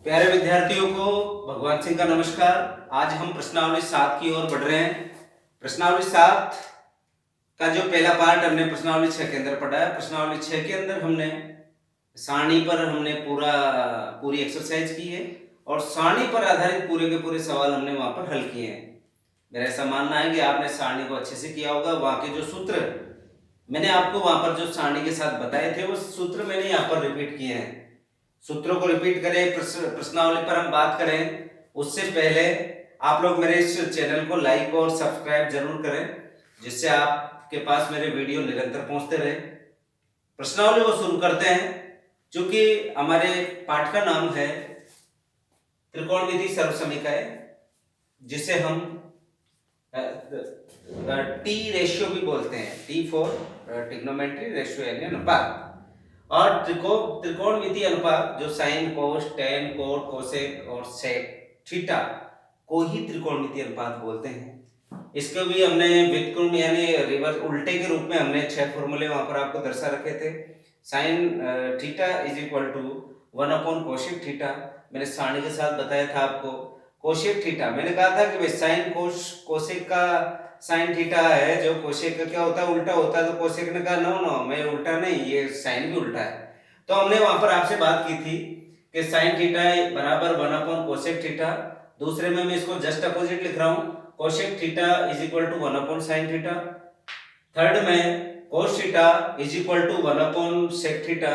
प्यारे विद्यार्थियों को भगवान सिंह का नमस्कार। आज हम प्रश्नावली 7 की ओर बढ़ रहे हैं। प्रश्नावली 7 का जो पहला पार्ट हमने प्रश्नावली 6 के अंदर पढ़ा है। प्रश्नावली 6 के अंदर हमने सारणी पर हमने पूरी एक्सरसाइज की है और सारणी पर आधारित पूरे के पूरे सवाल हमने वहां पर हल किए हैं। मेरा ऐसा मानना है कि आपने सारणी को अच्छे से किया होगा। वहां के जो सूत्र मैंने आपको वहां पर जो सारणी के साथ बताए थे वो सूत्र मैंने यहाँ पर रिपीट किए हैं। सूत्रों को रिपीट करें, प्रश्नावली पर हम बात करें उससे पहले आप लोग मेरे इस चैनल को लाइक और सब्सक्राइब जरूर करें, जिससे आपके पास मेरे वीडियो निरंतर पहुंचते रहे। प्रश्नावली को शुरू करते हैं। चूंकि हमारे पाठ का नाम है त्रिकोणमिति सर्वसमीकरण, जिसे हम टी रेशियो भी बोलते हैं। टी फॉर ट्रिग्नोमेट्री, रेशियो यानी अनुपात। और त्रिकोणमिति अनुपात जो साइन, कोस, टेन, कोट, कोसेक और सेक, थीटा को ही त्रिकोणमिति अनुपात बोलते हैं। इसको भी हमने व्युत्क्रम यानी रिवर्स उल्टे के रूप में हमने 6 फॉर्मूले वहां पर आपको दर्शा रखे थे। Sine theta is equal to 1 upon cosec theta, मैंने सारणी के साथ बताया था आपको। कोसेक थीटा मैंने कहा था कि भाई साइन कोसेक का साइन थीटा है, जो कोसेक का क्या होता है, उल्टा होता है। तो कोसेक ने कहा नो नो, मैं उल्टा नहीं, ये साइन भी उल्टा है। तो हमने वहां पर आपसे बात की थी कि साइन थीटा बराबर 1 अपॉन कोसेक थीटा। दूसरे में मैं इसको जस्ट अपोजिट लिख रहा हूं, cosec theta is equal to 1 upon sine theta. Third में cos theta is equal to 1 upon sec theta.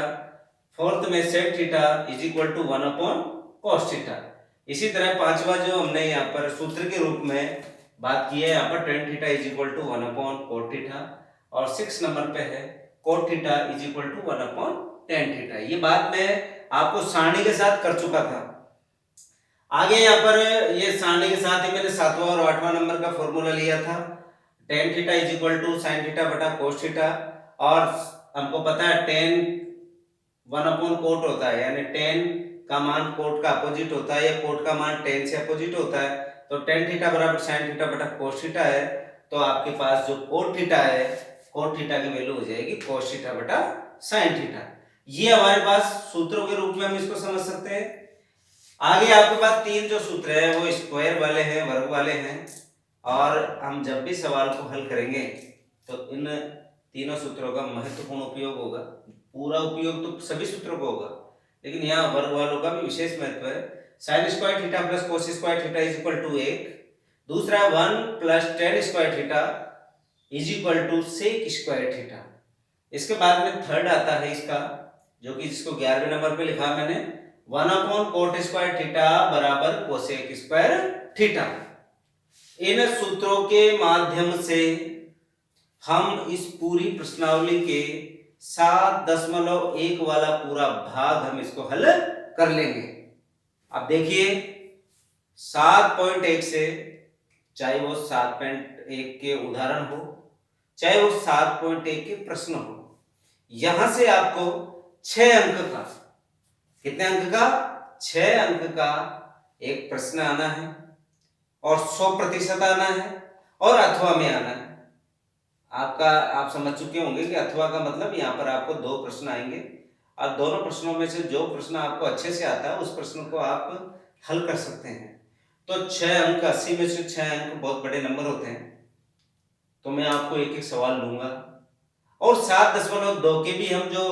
Fourth में sec theta is equal to 1 upon cos theta. इसी तरह पांचवा जो हमने यहाँ पर सूत्र के रूप में बात की है, यहाँ पर tan theta is equal to 1 upon cot theta. और 6 नंबर पे है cot theta is equal to 1 upon tan theta. ये बात मैं आपको सारणी के साथ कर चुका था। आगे यहाँ पर ये सारणी के साथ ही मैंने 7वां और 8वां नंबर का फॉर्मूला लिया था, tan theta is equal to sine theta बटा कोस थीटा। और हमको पता है टेन 1 अपॉन कोट होता है, यानी टेन का मान कोट का अपोजिट होता है या कोट का मान टेन से अपोजिट होता है। तो टेन थीटा बराबर साइन थीटा बटा कोस थीटा है। तो आपके पास जो कोट थीटा है, कोट थीटा की वैल्यू हो जाएगी कोस थीटा बटा साइन थीटा। ये हमारे पास सूत्रों के रूप में हम इसको समझ सकते हैं। आगे आपके पास तीन जो सूत्र है वो स्क्वायर वाले हैं, वर्ग वाले हैं। और हम जब भी सवाल को हल करेंगे तो इन तीनों सूत्रों का महत्वपूर्ण उपयोग होगा। पूरा उपयोग तो सभी सूत्रों को होगा, लेकिन यहाँ वर्ग वालों का भी विशेष महत्व है। Sine square theta plus cos square theta is equal to 1। दूसरा 1 plus tan square theta is equal to sec square theta. इसके बाद में थर्ड आता है इसका, जो कि जिसको 11वें नंबर पे लिखा मैंने, 1 अपॉन कोट स्क्वायर थीटा बराबर कोसेक स्क्वायर थीटा। इन सूत्रों के माध्यम से हम इस पूरी प्रश्नावली के 7.1 वाला पूरा भाग हम इसको हल कर लेंगे। अब देखिए 7.1 से, चाहे वो 7.1 के उदाहरण हो, चाहे वो 7.1 के प्रश्न हो, यहां से आपको 6 अंक का, कितने अंक का, 6 अंक का एक प्रश्न आना है और 100% आना है और अथवा में आना है। आप समझ चुके होंगे कि अथवा का मतलब यहाँ पर आपको 2 प्रश्न आएंगे और दोनों प्रश्नों में से जो प्रश्न आपको अच्छे से आता है उस प्रश्न को आप हल कर सकते हैं। तो 6 अंक, 80 में से 6 अंक बहुत बड़े नंबर होते हैं। तो मैं आपको एक एक सवाल लूंगा और 7.2 के भी हम जो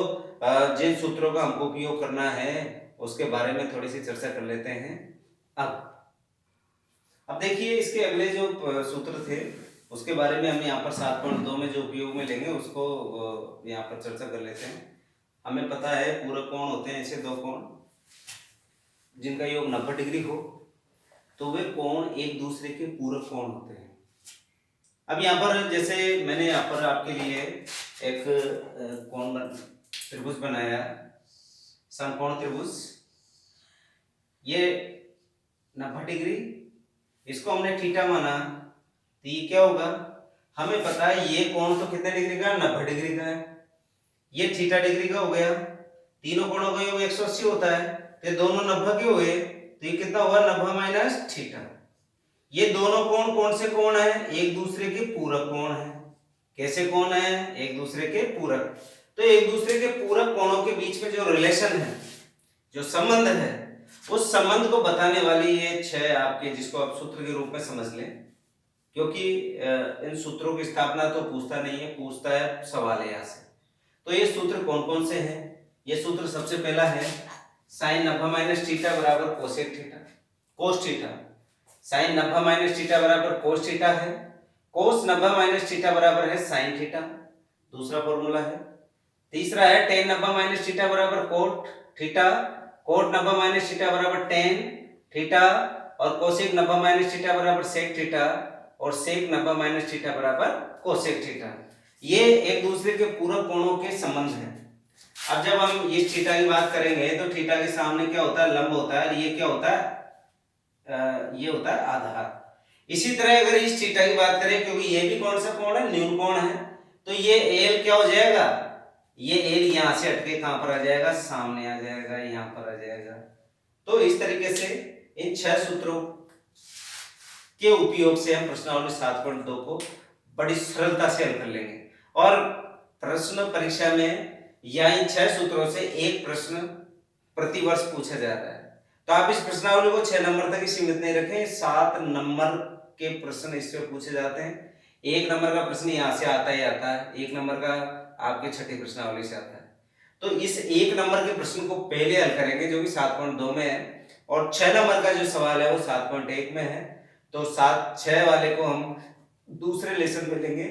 जिन सूत्रों का हमको उपयोग करना है उसके बारे में थोड़ी सी चर्चा कर लेते हैं। अब देखिए इसके अगले जो सूत्र थे उसके बारे में हम यहाँ पर 7.2 में जो उपयोग में लेंगे उसको यहाँ पर चर्चा कर लेते हैं। हमें पता है पूरक कोण होते हैं ऐसे 2 कोण जिनका योग 90 डिग्री हो, तो वे कोण एक दूसरे के पूरक कोण होते हैं। अब यहाँ पर जैसे मैंने यहाँ पर आपके लिए एक कोण त्रिभुज बनाया, समकोण त्रिभुज, ये 90 डिग्री, इसको हमने थीटा माना, तो ये क्या होगा, हमें पता है ये कोण तो कितने डिग्री का है, 90 डिग्री का है। ये थीटा डिग्री का हो गया, तीनों कोणों का योग 180 होता है, तो दोनों 90 के हो गए, तो ये कितना हुआ, 90 माइनस थीटा। ये दोनों कोण कौन से कोण है, एक दूसरे के पूरक कोण है। कैसे कोण है, एक दूसरे के पूरक। तो एक दूसरे के पूरक कोणों के बीच में जो रिलेशन है, जो संबंध है, उस संबंध को बताने वाली ये 6 आपके, जिसको आप सूत्र के रूप में समझ लें, क्योंकि इन सूत्रों की स्थापना तो पूछता नहीं है, पूछता है सवाल है यहाँ से। तो ये सूत्र कौन कौन से हैं? ये सूत्र सबसे पहला है साइन नब्बा माइनस थीटा बराबर cosec theta, cos theta. Sine नब्बा माइनस थीटा बराबर कोस थीटा है। कोस नब्बा माइनस थीटा बराबर है साइन थीटा, दूसरा फॉर्मूला है। तीसरा है टेन नब्बा माइनस थीटा बराबर कोट थीटा, कोट नब्बा माइनस थीटा बराबर टेन थीटा, और कोसेक नब्बा माइनस थीटा बराबर सेक थीटा, और सेक नब्बा माइनस थीटा बराबर कोसेक थीटा। ये एक दूसरे के पूरक कोणों के संबंध हैं। अब जब हम इस थीटा की बात करेंगे तो थीटा के सामने क्या होता है? लंब होता है, और ये क्या होता है? ये होता है आधार। इसी तरह अगर इस थीटा की बात करें, क्योंकि ये भी कौन सा कोण है? न्यून कोण है, तो ये एल क्या हो जाएगा? ये एल यहां से हटके कहां पर आ जाएगा? सामने आ जाएगा, यहां पर आ जाएगा। तो इस तरीके से इन 6 सूत्रों के उपयोग से हम प्रश्नावली 7.2 को बड़ी सरलता से हल कर लेंगे। और प्रश्न परीक्षा में या इन 6 सूत्रों से एक प्रश्न प्रतिवर्ष पूछा जाता है। तो आप इस प्रश्नावली को 6 नंबर तक ही सीमित नहीं रखें, 7 नंबर के प्रश्न इससे पूछे जाते हैं। 1 नंबर का प्रश्न यहाँ से आता ही आता है, 1 नंबर का आपके छठी प्रश्नावली से आता है। तो इस 1 नंबर के प्रश्न को पहले हल करेंगे, जो कि 7.2 में है, और 6 नंबर का जो सवाल है वो 7.1 में है। तो 6 वाले को हम दूसरे लेसन में लेंगे।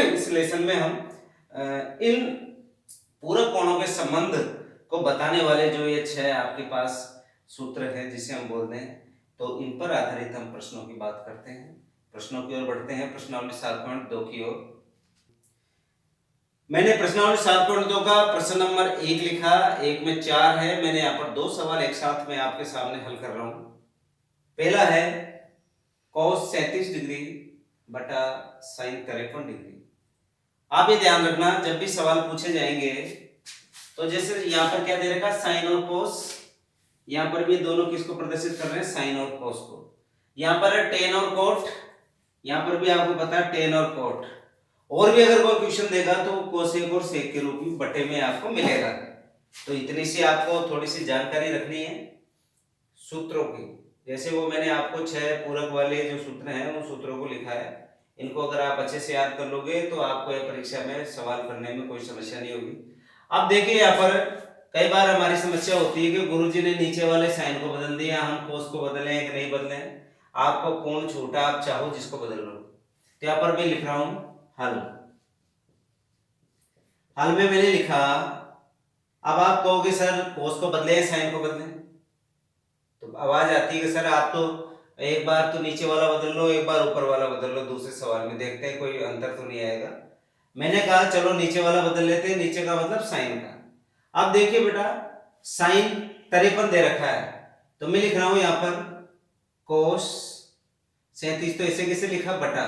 इस लेसन में हम इन पूरक कोणों के संबंध को बताने वाले जो ये 6 आपके पास सूत्र है, जिसे हम बोलते हैं, तो इन पर आधारित हम प्रश्नों की बात करते हैं। प्रश्नों की ओर बढ़ते हैं, प्रश्नावली 7.2 की ओर। मैंने प्रश्नावली 7.2 का प्रश्न नंबर 1 लिखा, 1 में 4 है। मैंने यहाँ पर 2 सवाल एक साथ में आपके सामने हल कर रहा हूं। पहला है cos 37 डिग्री बटा sin 53 डिग्री। आप ये ध्यान रखना, जब भी सवाल पूछे जाएंगे तो जैसे यहाँ पर क्या दे रखा? साइन और कोस। यहाँ पर भी दोनों किसको प्रदर्शित कर रहे हैं? साइन और कोस को। यहाँ पर है टेन और कोट, यहाँ पर भी आपको पता है टेन और कोट। और भी अगर कोई क्वेश्चन देगा तो कोसेक और सेक के रूप में बटे में आपको मिलेगा। तो इतनी सी आपको थोड़ी सी जानकारी रखनी है सूत्रों की। जैसे वो मैंने आपको 6 पूरक वाले जो सूत्र हैं उन सूत्रों को लिखा है, इनको अगर आप अच्छे से याद कर लोगे तो आपको यह परीक्षा में सवाल करने में कोई समस्या नहीं होगी। अब देखिए, यहाँ पर कई बार हमारी समस्या होती है कि गुरुजी ने नीचे वाले साइन को बदल दिया, हम कोस को बदले कि नहीं बदले। आपको कोण छोटा, आप चाहो जिसको बदल लो। तो यहाँ पर मैं लिख रहा हूं हल। हल में मैंने लिखा, अब आप कहोगे सर कोस को बदले साइन को बदले, तो आवाज आती है कि सर आप तो एक बार तो नीचे वाला बदल लो, एक बार ऊपर वाला बदल लो, दूसरे सवाल में देखते हैं कोई अंतर तो नहीं आएगा। मैंने कहा चलो नीचे वाला बदल लेते हैं, नीचे का मतलब साइन का। अब देखिए बेटा, साइन 53 दे रखा है, तो मैं लिख रहा हूं यहां पर कोस 37, तो ऐसे कैसे लिखा? बटा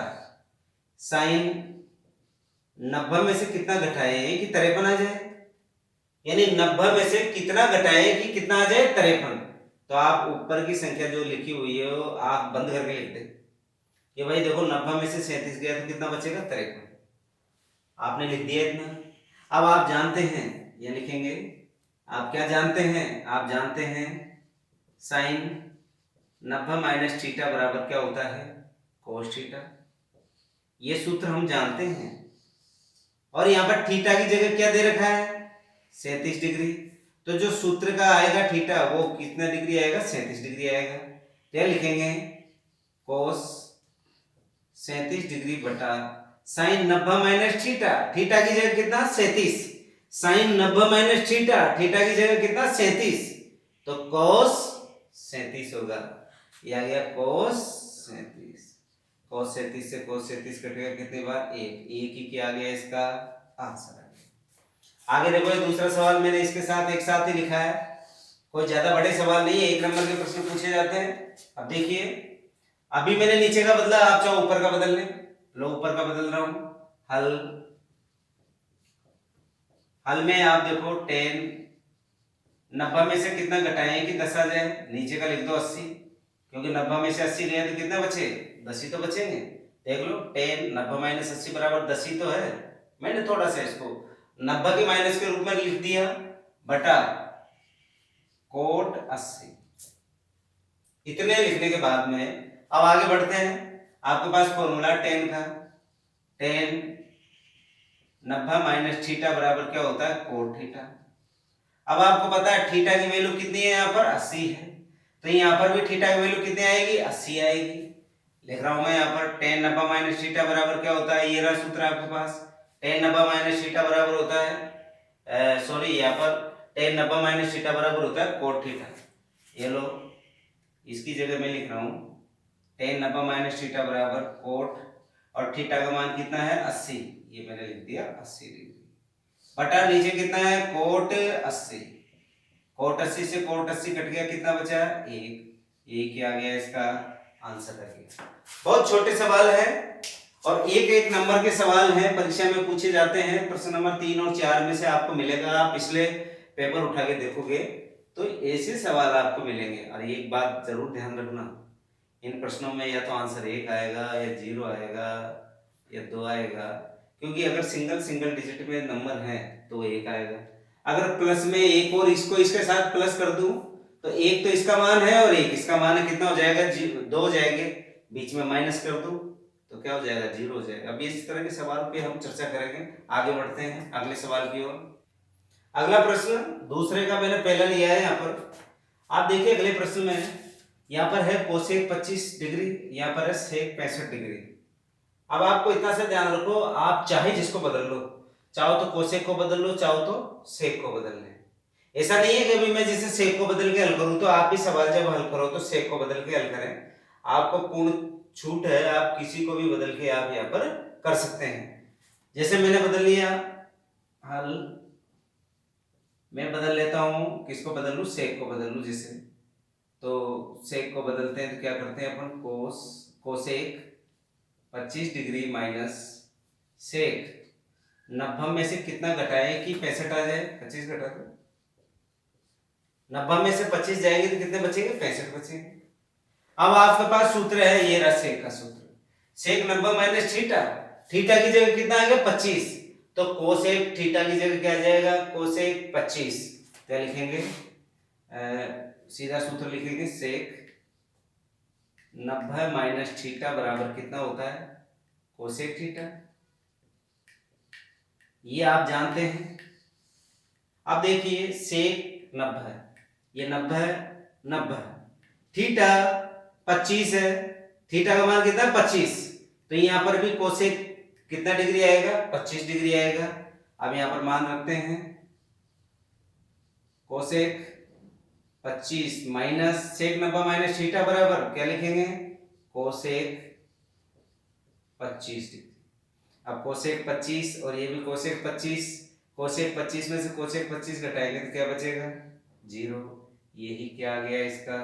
साइन 90 में से कितना घटाए कि 53 आ जाए, यानी 90 में से कितना घटाए कि कितना आ जाए? 53। तो आप ऊपर की संख्या जो लिखी हुई है वो आप बंद करके लिख दे कि भाई देखो 90 में से 37 गया तो कितना बचेगा? 53। आपने लिख दिया इतना। अब आप जानते हैं, ये लिखेंगे, आप क्या जानते हैं? आप जानते हैं साइन 90 माइनस थीटा बराबर क्या होता है? Cos theta. ये सूत्र हम जानते हैं। और यहाँ पर थीटा की जगह क्या दे रखा है? 37 डिग्री। तो जो सूत्र का आएगा थीटा वो कितना डिग्री आएगा? 37 डिग्री आएगा। क्या लिखेंगे? कोस 37 डिग्री बटा साइन 90 माइनस थीटा। थीटा की जगह कितना? 37। साइन 90 माइनस थीटा, थीटा की जगह कितना? 37। तो कोस 37 होगा। ये आ गया कोस 37। कोस 37 से कोस 37 कटेगा कितनी बार? एक ही क्या आ गया इसका आंसर आ गया। आगे देखो, दूसरा सवाल मैंने इसके साथ एक साथ ही लिखा है, कोई ज्यादा बड़े सवाल नहीं है, 1 नंबर के प्रश्न पूछे जाते हैं। अब देखिए, अभी मैंने नीचे का बदला, आप चाहो ऊपर का बदल लें। लो ऊपर का बदल रहा हूं। हल में आप देखो 10 90 में से कितना घटाएं कि 10 आ जाए? नीचे का लिख दो 80, क्योंकि 90 में से 80 लिया तो कितना बचे? 10 ही तो बचेंगे। देख लो 10 90 माइनस 80 बराबर 10 ही तो है। मैंने थोड़ा सा इसको 90 के माइनस के रूप में लिख दिया, बटा कोट 80। इतने लिखने के बाद में अब आगे बढ़ते हैं। आपके पास फॉर्मूला टेन का, टेन 90 माइनस थीटा बराबर क्या होता है, कोट थीटा। अब आपको पता है थीटा की वैल्यू कितनी है, यहाँ पर 80 है, तो यहाँ पर भी थीटा की वैल्यू कितनी आएगी, 80 आएगी। लिख रहा हूं मैं यहाँ पर टेन 90 माइनस थीटा बराबर क्या होता है, ये रहा सूत्र आपके पास। टेन 90 माइनस थीटा बराबर होता है, सॉरी यहाँ पर टेन 90 माइनस थीटा बराबर होता है कोट थीटा। ये लो, इसकी जगह मैं लिख रहा हूँ टेन 90 माइनस थीटा बराबर कोट, और थीटा का मान कितना है, 80, ये मैंने लिख दिया 80 डिग्री, बटा नीचे कितना है, कोट 80। कोट 80 से कोट 80 कट गया, कितना बचा, एक ही आ गया इसका आंसर आ गया। बहुत छोटे सवाल है और एक एक नंबर के सवाल हैं, परीक्षा में पूछे जाते हैं। प्रश्न नंबर 3 और 4 में से आपको मिलेगा, आप पिछले पेपर उठा के देखोगे तो ऐसे सवाल आपको मिलेंगे। और एक बात जरूर ध्यान रखना, इन प्रश्नों में या तो आंसर 1 आएगा या 0 आएगा या 2 आएगा, क्योंकि अगर सिंगल सिंगल डिजिट में नंबर है तो 1 आएगा। अगर प्लस में एक और इसको इसके साथ प्लस कर दूं तो एक तो इसका मान है और एक इसका मान है, कितना हो जाएगा, 2 हो जाएंगे, बीच में माइनस कर दूं तो क्या हो जाएगा, 0 हो जाएगा। अभी इस तरह के सवाल पे हम चर्चा करेंगे। आगे बढ़ते हैं अगले सवाल की ओर। अगला प्रश्न दूसरे का मैंने पहला लिया है यहाँ पर। आप देखिए अगले प्रश्न में यहाँ पर है कोसेक 25 डिग्री, यहाँ पर है सेक 65 डिग्री। अब आपको इतना सा ध्यान रखो, आप चाहे जिसको बदल लो, चाहो तो कोसेक को बदल लो, चाहो तो सेक को बदल ले। ऐसा नहीं है कि अभी मैं जैसे सेक को बदल के हल करूं तो आप भी सवाल जब हल करो तो सेक को बदल के हल करें। आपको पूर्ण छूट है, आप किसी को भी बदल के आप यहाँ पर कर सकते हैं। जैसे मैंने बदल लिया हल, मैं बदल लेता हूं, किसको बदल लूं, सेक को बदल लूं। जैसे तो सेक को बदलते हैं तो क्या करते हैं अपन, कोसेक 25 डिग्री माइनस सेक 90 में से कितना घटाए कि 65 आ जाए, 25 घटा दो, 90 में से 25 जाएंगे तो कितने बचेंगे, 65 बचेंगे। अब आपके पास सूत्र है, ये रहा सेक का सूत्र, सेक 90 माइनस थीटा, थीटा की जगह कितना आएगा, 25, तो कोसेक थीटा की जगह क्या आ जाएगा, कोसेक 25। क्या लिखेंगे, सीधा सूत्र लिखेंगे, सेक 90 माइनस थीटा बराबर कितना होता है, कोसेक थीटा। ये आप जानते हैं। अब देखिए सेक 90, ये 90 90, थीटा 25 है, थीटा का मान कितना है, 25, तो यहां पर भी कोसेक कितना डिग्री आएगा, 25 डिग्री आएगा। अब यहां पर मान रखते हैं cosec 25 minus sec 90 minus theta बराबर क्या लिखेंगे, कोसेक 25 डिग्री। अब कोसेक 25 और ये भी कोसेक 25, कोसेक 25 में से कोसेक 25 घटाएंगे तो क्या बचेगा, 0। यही क्या आ गया, इसका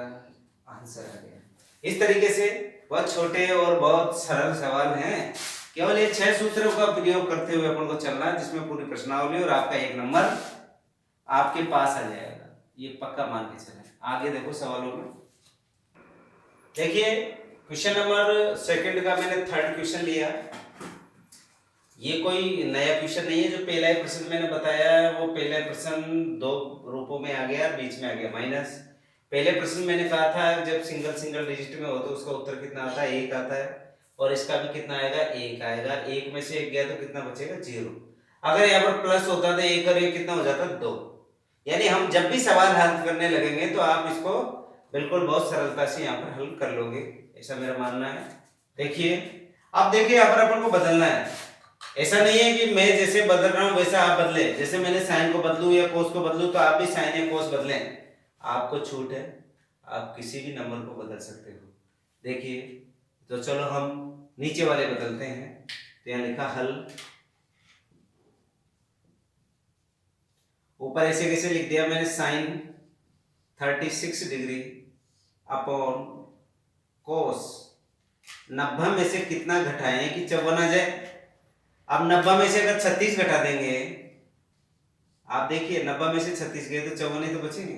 आंसर आ गया। इस तरीके से बहुत छोटे और बहुत सरल सवाल हैं। केवल ये 6 सूत्रों का प्रयोग करते हुए अपन को चलना है, जिसमें पूरी प्रश्नावली और आपका 1 नंबर आपके पास आ जाएगा, ये पक्का मान के चलें। आगे देखो सवालों में, देखिए क्वेश्चन नंबर सेकंड का मैंने थर्ड क्वेश्चन लिया। ये कोई नया क्वेश्चन नहीं है, जो पहला प्रश्न मैंने बताया है वो पहला प्रश्न 2 रूपों में आ गया, बीच में आ गया माइनस। पहले प्रश्न मैंने कहा था जब सिंगल सिंगल डिजिट में हो तो उसका उत्तर कितना आता है, 1 आता है, और इसका भी कितना आएगा, 1 आएगा। 1 में से 1 गया तो कितना बचेगा, 0। अगर यहाँ पर प्लस होता तो 1 और 1 कितना हो जाता, 2। यानी हम जब भी सवाल हल करने लगेंगे तो आप इसको बिल्कुल बहुत सरलता से यहाँ पर हल कर लोगे, ऐसा मेरा मानना है। देखिए अब देखिए यहाँ पर अपन को बदलना है। ऐसा नहीं है कि मैं जैसे बदल रहा हूं वैसा आप बदले, जैसे मैंने साइन को बदलूं या कोस को बदलूं तो आप भी साइन या कोस बदलें, आपको छूट है, आप किसी भी नंबर को बदल सकते हो। देखिए तो चलो हम नीचे वाले बदलते हैं। तो यहाँ लिखा हल, ऊपर ऐसे कैसे लिख दिया मैंने, साइन 36 डिग्री अपॉन कोस 90 में से कितना घटाएं कि 54 आ जाए। अब 90 में से अगर 36 घटा देंगे, आप देखिए 90 में से 36 गए तो 54 ही तो बचेंगे।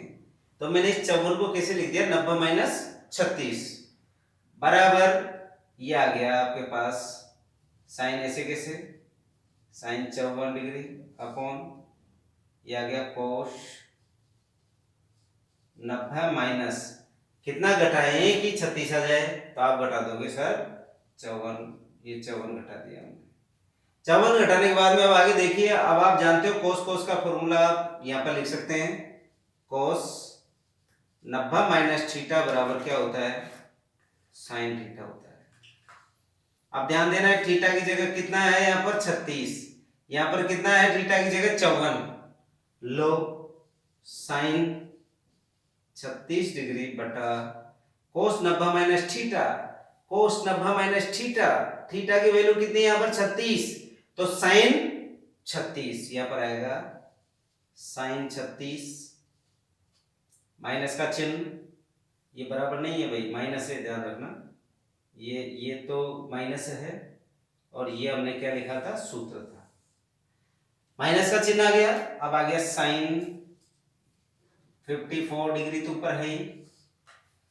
तो मैंने इस 54 को कैसे लिख दिया, 90 माइनस 36 बराबर ये आ गया आपके पास साइन, ऐसे कैसे, साइन 54 डिग्री अपॉन ये आ गया कोस 90 माइनस कितना घटाएं कि 36 आ जाए? तो आप घटा दोगे सर 54, ये 54 घटा दिया हमने। 54 घटाने के बाद में अब आगे देखिए, अब आप जानते हो कोस कोस का फॉर्मूला आप यहाँ पर लिख सकते हैं। कोस 90 माइनस थीटा बराबर क्या होता है? साइन थीटा होता है। अब ध्यान देना है, थीटा की जगह कितना है यहाँ पर? 36। यहाँ पर कितना है थीटा की जगह? 54। लो, साइन 36 डिग्री बटा कोस 90 minus theta. Cos 90 minus theta, theta की वैल्यू कितनी है यहाँ पर? 36। तो साइन 36 यहाँ पर आएगा, साइन 36 माइनस का चिन्ह, ये बराबर नहीं है भाई, माइनस है, ध्यान रखना। ये तो माइनस है, और ये हमने क्या लिखा था? सूत्र था। माइनस का चिन्ह आ गया। अब आ गया साइन 54 डिग्री तो ऊपर है ही।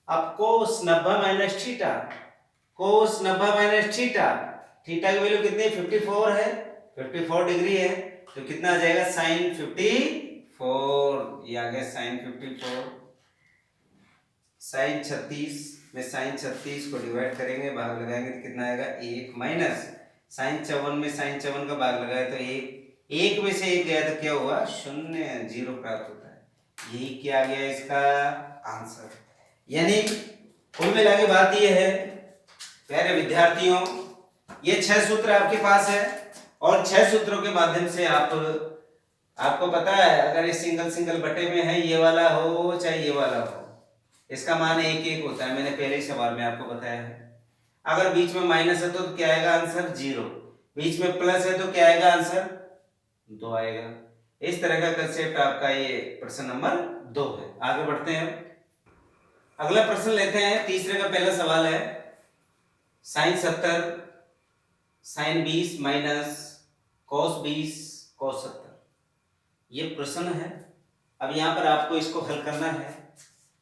अब कोस 90 minus theta, cos 90 minus theta, theta की वैल्यू कितनी है? 54 है, 54 डिग्री है, तो कितना आ जाएगा? साइन 54, ये आ गया साइन 54। साइन 36 में साइन 36 को डिवाइड करेंगे, भाग लगाएंगे तो कितना आएगा? 1 माइनस साइन 54 में साइन 54 का भाग लगाए तो 1, 1 में से 1 गया तो क्या हुआ? 0, 0 प्राप्त होता है। यही क्या आ गया इसका आंसर। यानी कुल मिला के बात ये है प्यारे विद्यार्थियों, ये 6 सूत्र आपके पास है, और 6 सूत्रों के माध्यम से आपको पता है, अगर ये सिंगल सिंगल बटे में है, ये वाला हो चाहे ये वाला हो, इसका मान 1 1 होता है। मैंने पहले ही सवाल में आपको बताया है। अगर बीच में माइनस है तो क्या आएगा आंसर? 0। बीच में प्लस है तो क्या आएगा आंसर? 2 आएगा। इस तरह का कंसेप्ट आपका ये प्रश्न नंबर 2 है। आगे बढ़ते हैं, अगला प्रश्न लेते हैं। तीसरे का पहला सवाल है, sine 70 sine 20 minus cos 20 cos 70, ये प्रश्न है। अब यहाँ पर आपको इसको हल करना है।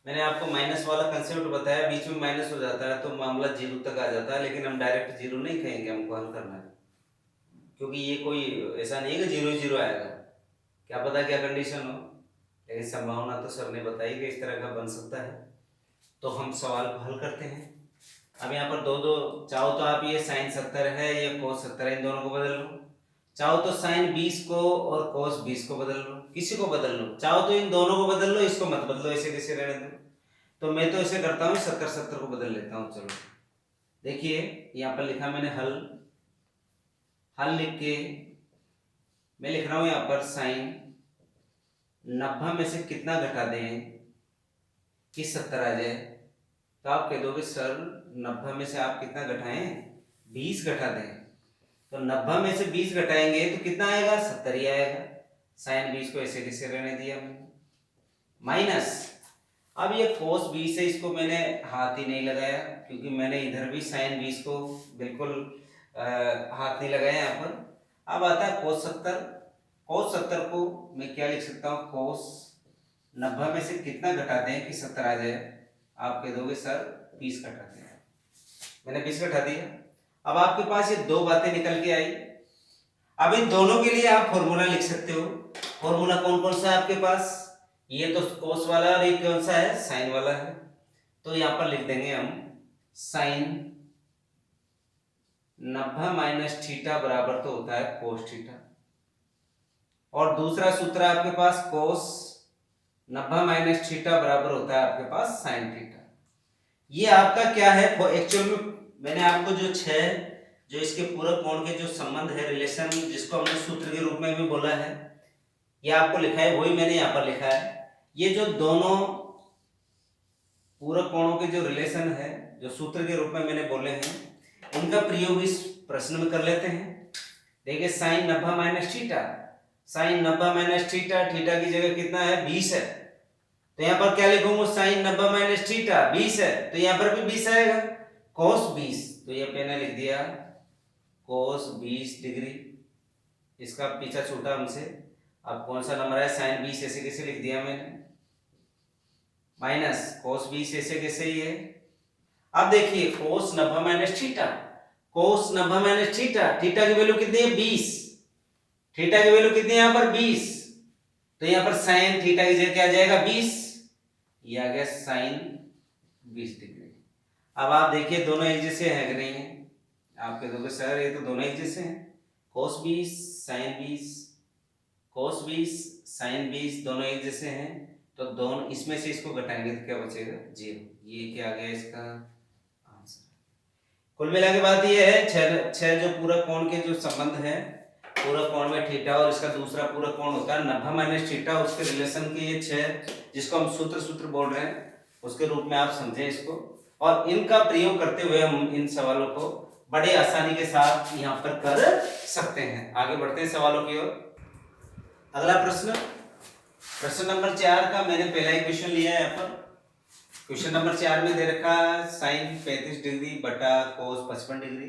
मैंने आपको माइनस वाला कंसेप्ट बताया, बीच में माइनस हो जाता है तो मामला 0 तक आ जाता है, लेकिन हम डायरेक्ट 0 नहीं कहेंगे, हमको हल करना है, क्योंकि ये कोई ऐसा नहीं है कि 0 0 आएगा, क्या पता क्या कंडीशन हो, लेकिन संभावना तो सर ने बताई कि इस तरह का बन सकता है। तो हम सवाल को हल करते हैं। अब यहाँ पर दो चाहो तो आप ये साइन 70 है, ये कोस 70 है, इन दोनों को बदल लो। चाहो तो साइन 20 को और कोस 20 को बदल लो, किसी को बदल लो। चाहो तो इन दोनों को बदल लो, इसको मत बदलो, ऐसे कैसे रहने दो। तो मैं तो ऐसे करता हूँ, 70 70 को बदल लेता हूँ। चलो देखिए, यहाँ पर लिखा मैंने हल, हल लिख के मैं लिख रहा हूँ यहाँ पर साइन 90 में से कितना घटा दें कि 70 आ जाए। तो आप कह दोगे सर 90 में से आप कितना घटाएं? 20 घटा दें। तो 90 में से 20 घटाएंगे तो कितना आएगा? 70 ही आएगा। साइन 20 को ऐसे कैसे रहने दिया मैंने, माइनस। अब ये कोस 20 है, इसको मैंने हाथ ही नहीं लगाया, क्योंकि मैंने इधर भी साइन 20 को बिल्कुल हाथ नहीं लगाया यहाँ पर। अब आता है कोस 70। कोस 70 को मैं क्या लिख सकता हूँ? कोस 90 में से कितना घटाते हैं कि 70 आ जाए? आप कह दोगे सर 20 घटाते हैं। मैंने 20 घटा दिया। अब आपके पास ये दो बातें निकल के आई। अब इन दोनों के लिए आप फॉर्मूला लिख सकते हो। फॉर्मूला कौन कौन सा है आपके पास? ये तो कोस वाला, और ये कौन सा है? साइन वाला है। तो यहाँ पर लिख देंगे हम साइन 90 माइनस थीटा बराबर तो होता है कोस थीटा, और दूसरा सूत्र आपके पास कोस 90 माइनस थीटा बराबर होता है आपके पास साइन थीटा। ये आपका क्या है एक्चुअल में? मैंने आपको जो इसके पूरक कोण के जो संबंध है, रिलेशन, जिसको हमने सूत्र के रूप में भी बोला है, ये आपको लिखा है, वही मैंने यहाँ पर लिखा है। ये जो दोनों पूरक कोणों के जो रिलेशन है, जो सूत्र के रूप में मैंने बोले हैं, उनका प्रयोग इस प्रश्न में कर लेते हैं। देखिए sine 90 minus theta, sine 90 minus theta, theta की जगह कितना है? 20 है। तो यहाँ पर क्या लिखूंगा? साइन 90 माइनस थीटा 20 है, तो यहाँ पर भी 20 आएगा। कोस 20, तो ये मैंने लिख दिया कोस 20 डिग्री, इसका पीछा छूटा हमसे। अब कौन सा नंबर है? साइन 20, ऐसे कैसे लिख दिया मैंने, माइनस कोस 20 ऐसे कैसे ही है। अब देखिए कोस 90 minus theta, cos 90 minus theta, theta की वैल्यू कितनी है? 20। थीटा की वैल्यू कितनी है यहाँ पर? 20। तो यहाँ पर साइन थीटा की जगह क्या आ जाएगा? 20। ये आ गया साइन 20 डिग्री। अब आप देखिए दोनों एक जैसे हैं कि नहीं है? आप कहोगे सर ये तो दोनों एक जैसे हैं, cos 20 sin 20, cos 20 sin 20 दोनों एक जैसे हैं, तो दोनों इसमें से इसको घटाएंगे तो क्या बचेगा? 0। ये क्या आ गया इसका आंसर। कुल मिला के बात ये है, छह जो पूरा कोण के जो संबंध है, पूरा कोण में थीटा और इसका दूसरा पूरा कोण होता है 90 माइनस थीटा, उसके रिलेशन के ये छह जिसको हम सूत्र बोल रहे हैं उसके रूप में आप समझें इसको, और इनका प्रयोग करते हुए हम इन सवालों को बड़े आसानी के साथ यहाँ पर कर सकते हैं। आगे बढ़ते हैं सवालों की ओर। अगला प्रश्न नंबर 4 का मैंने पहला ही क्वेश्चन लिया है यहाँ पर। क्वेश्चन नंबर 4 में दे रखा साइन 35 डिग्री बटा कोस 55 डिग्री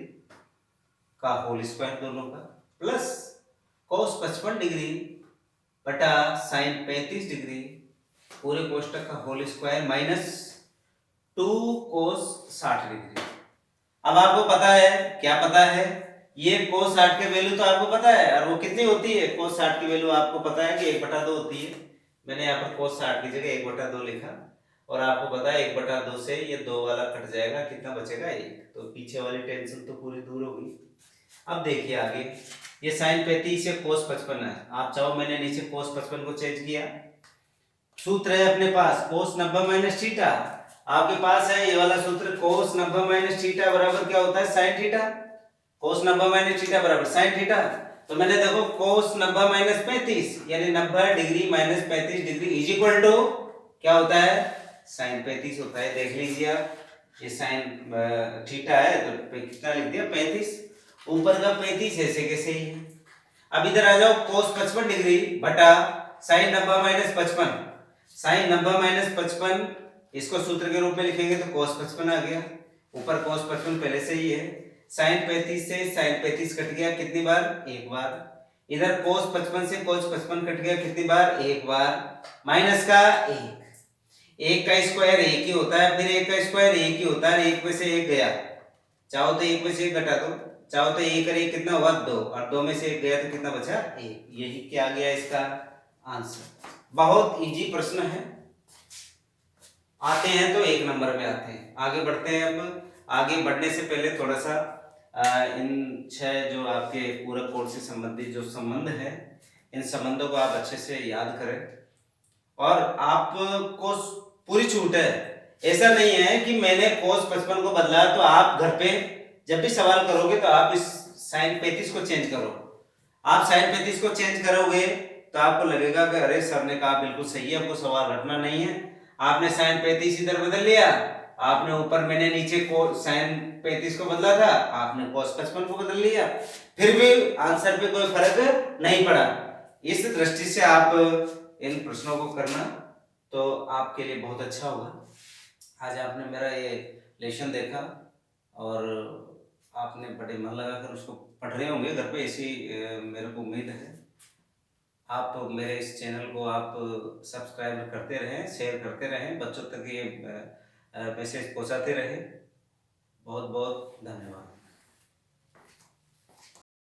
का होल स्क्वायर दोनों का, प्लस कोस 55 डिग्री बटा साइन 35 डिग्री पूरे कोष्टक का होल स्क्वायर माइनस 2 कोस 60 डिग्री। अब आपको पता है, क्या पता है? ये कोस 60 के वैल्यू तो आपको पता है, और वो कितनी होती है? कोस 60 की वैल्यू आपको पता है कि 1/2 होती है। मैंने यहाँ पर कोस 60 की जगह 1/2 लिखा, और आपको पता है 1/2 से ये 2 वाला कट जाएगा, कितना बचेगा? 1। तो पीछे वाली टेंशन तो पूरी दूर हो गई। अब देखिए आगे, ये साइन 35 से कोस 55 है। आप चाहो मैंने नीचे कोस 55 को चेंज किया, सूत्र है अपने पास कोस 90 माइनस थीटा, आपके पास है ये वाला सूत्र कोस 90 माइनस थीटा बराबर क्या होता है? Sine theta. Cos 90 minus theta बराबर साइन थीटा। तो मैंने देखो कोस 90 माइनस 35 यानी 90 degree minus 35 degree is equal to क्या होता है? साइन 35 होता है। देख लीजिए आप, ये साइन थीटा है तो कितना लिख दिया? 35। ऊपर का 35 ऐसे कैसे ही है। अब इधर आ जाओ, कोस 55 डिग्री बटा साइन 90 माइनस 55। साइन 90 माइनस 55 इसको सूत्र के रूप में लिखेंगे तो cos 55 आ गया। ऊपर cos 55 पहले से ही है। साइन 35 से साइन 35 कट गया कितनी बार? एक बार। इधर cos 55 से cos 55 कट गया कितनी बार? एक बार। माइनस का एक का स्क्वायर एक ही होता है, फिर एक का स्क्वायर एक ही होता है, एक में से एक गया, चाहो तो एक में से एक घटा दो, चाहो तो एक और एक कितना हुआ? 2, और 2 में से एक गया तो कितना बचा? 1। यही क्या गया इसका आंसर। बहुत इजी प्रश्न है, आते हैं तो 1 नंबर में आते हैं। आगे बढ़ते हैं। अब आगे बढ़ने से पहले थोड़ा सा इन 6 जो आपके पूरक कोण से संबंधित जो संबंध है, इन संबंधों को आप अच्छे से याद करें, और आपको पूरी छूट है। ऐसा नहीं है कि मैंने कोस 55 को बदला तो आप घर पे जब भी सवाल करोगे तो आप इस साइन 35 को चेंज करो। आप साइन 35 को चेंज करोगे तो आपको लगेगा कि अरे सर ने कहा बिल्कुल सही है, आपको सवाल रटना नहीं है। आपने साइन 35 इधर बदल लिया, आपने ऊपर मैंने नीचे को साइन 35 को बदला था, आपने कोस 55 को बदल लिया, फिर भी आंसर पे कोई फर्क नहीं पड़ा। इस दृष्टि से आप इन प्रश्नों को करना तो आपके लिए बहुत अच्छा होगा। आज आपने मेरा ये लेसन देखा और आपने बड़े मन लगाकर उसको पढ़ रहे होंगे घर पे, ऐसी मेरे को उम्मीद है। आप मेरे इस चैनल को आप सब्सक्राइब करते रहें, शेयर करते रहें, बच्चों तक ये मैसेज पहुंचाते रहें। बहुत बहुत धन्यवाद।